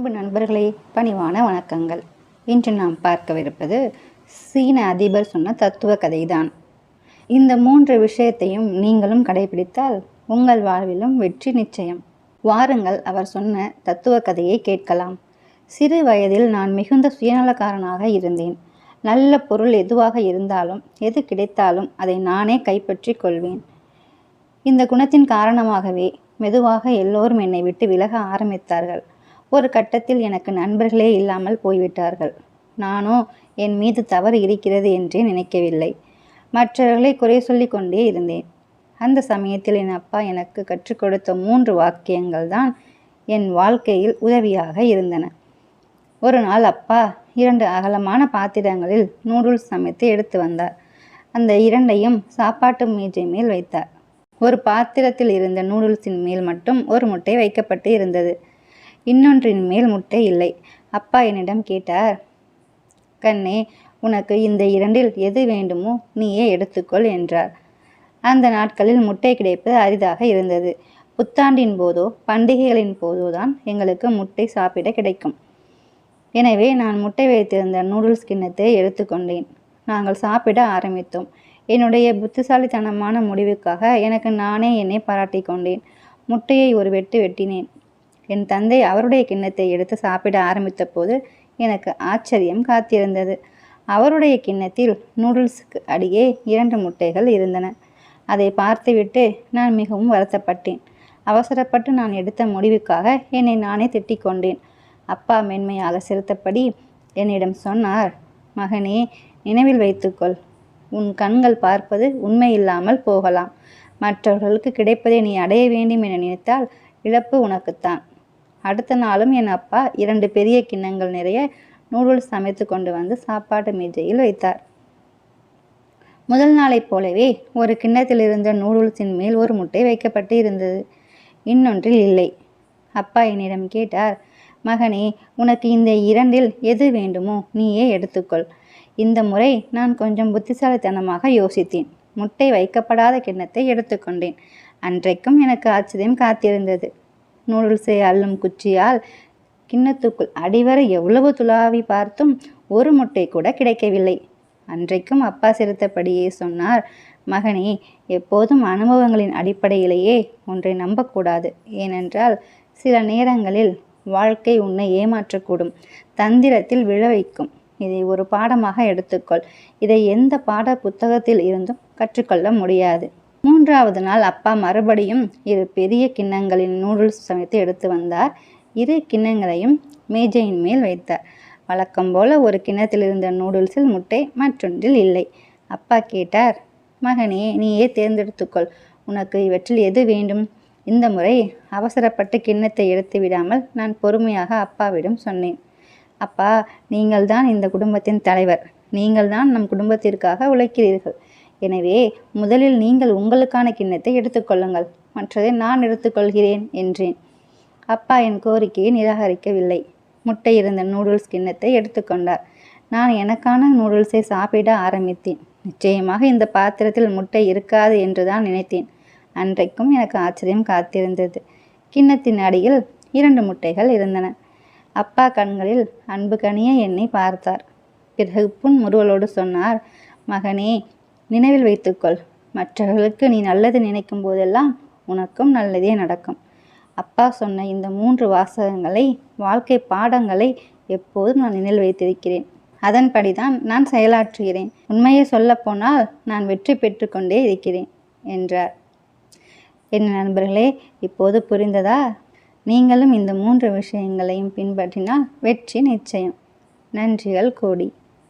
அன்பு நண்பர்களே, பணிவான வணக்கங்கள். இன்று நாம் பார்க்கவிருப்பது சீன அதிபர் சொன்ன தத்துவ கதைதான். இந்த 3 விஷயத்தையும் நீங்களும் கடைபிடித்தால் உங்கள் வாழ்விலும் வெற்றி நிச்சயம். வாருங்கள் அவர் சொன்ன தத்துவ கதையை கேட்கலாம். சிறு வயதில் நான் மிகுந்த சுயநலக்காரனாக இருந்தேன். நல்ல பொருள் எதுவாக இருந்தாலும் எது கிடைத்தாலும் அதை நானே கைப்பற்றி கொள்வேன். இந்த குணத்தின் காரணமாகவே மெதுவாக எல்லோரும் என்னை விட்டு விலக ஆரம்பித்தார்கள். ஒரு கட்டத்தில் எனக்கு நண்பர்களே இல்லாமல் போய்விட்டார்கள். நானோ என் மீது தவறு இருக்கிறது என்றே நினைக்கவில்லை. மற்றவர்களை குறை சொல்லி கொண்டே இருந்தேன். அந்த சமயத்தில் என் அப்பா எனக்கு கற்றுக் கொடுத்த 3 வாக்கியங்கள் தான் என் வாழ்க்கையில் உதவியாக இருந்தன. ஒரு நாள் அப்பா 2 அகலமான பாத்திரங்களில் நூடுல்ஸ் சமைத்து எடுத்து வந்தார். அந்த 2ஐயும் சாப்பாட்டு மேஜை மேல் வைத்தார். ஒரு பாத்திரத்தில் இருந்த நூடுல்ஸின் மேல் மட்டும் ஒரு முட்டை வைக்கப்பட்டு இருந்தது. இன்னொன்றின் மேல் முட்டை இல்லை. அப்பா என்னிடம் கேட்டார், கண்ணே, உனக்கு இந்த 2இல் எது வேண்டுமோ நீயே எடுத்துக்கொள் என்றார். அந்த நாட்களில் முட்டை கிடைப்பது அரிதாக இருந்தது. புத்தாண்டின் போதோ பண்டிகைகளின் போதோ தான் எங்களுக்கு முட்டை சாப்பிட கிடைக்கும். எனவே நான் முட்டை வைத்திருந்த நூடுல்ஸ் கிண்ணத்தை எடுத்துக்கொண்டேன். நாங்கள் சாப்பிட ஆரம்பித்தோம். என்னுடைய புத்திசாலித்தனமான முடிவுக்காக எனக்கு நானே என்னை பாராட்டி கொண்டேன். முட்டையை ஒரு வெட்டு வெட்டினேன். என் தந்தை அவருடைய கிண்ணத்தை எடுத்து சாப்பிட ஆரம்பித்த போது எனக்கு ஆச்சரியம் காத்திருந்தது. அவருடைய கிண்ணத்தில் நூடுல்ஸுக்கு அடியே 2 முட்டைகள் இருந்தன. அதை பார்த்துவிட்டு நான் மிகவும் வருத்தப்பட்டேன். அவசரப்பட்டு நான் எடுத்த முடிவுக்காக என்னை நானே திட்டிக் கொண்டேன். அப்பா மென்மையாக சிரித்தபடி என்னிடம் சொன்னார், மகனே, நினைவில் வைத்துக்கொள், உன் கண்கள் பார்ப்பது உண்மை இல்லாமல் போகலாம். மற்றவர்களுக்கு கிடைப்பதை நீ அடைய வேண்டும் என நினைத்தால் இழப்பு உனக்குத்தான். அடுத்த நாளும் என் அப்பா 2 பெரிய கிண்ணங்கள் நிறைய நூடுல்ஸ் சமைத்து கொண்டு வந்து சாப்பாட்டு மேஜையில் வைத்தார். முதல் நாளைப் போலவே ஒரு கிண்ணத்தில் இருந்த நூடுல்ஸின் மேல் ஒரு முட்டை வைக்கப்பட்டு இருந்தது. இன்னொன்றில் இல்லை. அப்பா என்னிடம் கேட்டார், மகனே, உனக்கு இந்த 2இல் எது வேண்டுமோ நீயே எடுத்துக்கொள். இந்த முறை நான் கொஞ்சம் புத்திசாலித்தனமாக யோசித்தேன். முட்டை வைக்கப்படாத கிண்ணத்தை எடுத்துக்கொண்டேன். அன்றைக்கும் எனக்கு ஆச்சரியம் காத்திருந்தது. நூடுல்ஸை அள்ளும் குச்சியால் கிண்ணத்துக்குள் அடிவரை எவ்வளவு துளாவி பார்த்தும் ஒரு முட்டை கூட கிடைக்கவில்லை. அன்றைக்கும் அப்பா சிரித்தபடியே சொன்னார், மகனே, எப்போதும் அனுபவங்களின் அடிப்படையிலேயே ஒன்றை நம்பக்கூடாது. ஏனென்றால் சில நேரங்களில் வாழ்க்கை உன்னை ஏமாற்றக்கூடும், தந்திரத்தில் விழ வைக்கும். இதை ஒரு பாடமாக எடுத்துக்கொள். இதை எந்த பாட புத்தகத்தில் இருந்தும் கற்றுக்கொள்ள முடியாது. 3வது நாள் அப்பா மறுபடியும் 2 பெரிய கிண்ணங்களின் நூடுல்ஸ் சமைத்து எடுத்து வந்தார். 2 கிண்ணங்களையும் மேஜையின் மேல் வைத்தார். வழக்கம் போல ஒரு கிண்ணத்தில் இருந்த நூடுல்ஸில் முட்டை, மற்றொன்றில் இல்லை. அப்பா கேட்டார், மகனே, நீயே தேர்ந்தெடுத்துக்கொள். உனக்கு இவற்றில் எது வேண்டும்? இந்த முறை அவசரப்பட்டு கிண்ணத்தை எடுத்து விடாமல் நான் பொறுமையாக அப்பாவிடம் சொன்னேன். அப்பா, நீங்கள் தான் இந்த குடும்பத்தின் தலைவர். நீங்கள் தான் நம் குடும்பத்திற்காக உழைக்கிறீர்கள். எனவே முதலில் நீங்கள் உங்களுக்கான கிண்ணத்தை எடுத்துக்கொள்ளுங்கள், மற்றதை நான் எடுத்துக்கொள்கிறேன் என்றேன். அப்பா என் கோரிக்கையை நிராகரிக்கவில்லை. முட்டை இருந்த நூடுல்ஸ் கிண்ணத்தை எடுத்துக்கொண்டார். நான் எனக்கான நூடுல்ஸை சாப்பிட ஆரம்பித்தேன். நிச்சயமாக இந்த பாத்திரத்தில் முட்டை இருக்காது என்று தான் நினைத்தேன். அன்றைக்கும் எனக்கு ஆச்சரியம் காத்திருந்தது. கிண்ணத்தின் அடியில் 2 முட்டைகள் இருந்தன. அப்பா கண்களில் அன்பு கனிய என்னை பார்த்தார். பிறகு புன்முறுவலோடு சொன்னார், மகனே, நினைவில் வைத்துக்கொள், மற்றவர்களுக்கு நீ நல்லது நினைக்கும் போதெல்லாம் உனக்கும் நல்லதே நடக்கும். அப்பா சொன்ன இந்த 3 வாசகங்களை, வாழ்க்கை பாடங்களை எப்போதும் நான் நினைவில் வைத்திருக்கிறேன். அதன்படிதான் நான் செயலாற்றுகிறேன். உண்மையை சொல்லப்போனால் நான் வெற்றி பெற்று கொண்டே இருக்கிறேன் என்றார். என் நண்பர்களே, இப்போது புரிந்ததா? நீங்களும் இந்த 3 விஷயங்களையும் பின்பற்றினால் வெற்றி நிச்சயம். நன்றிகள் கோடி.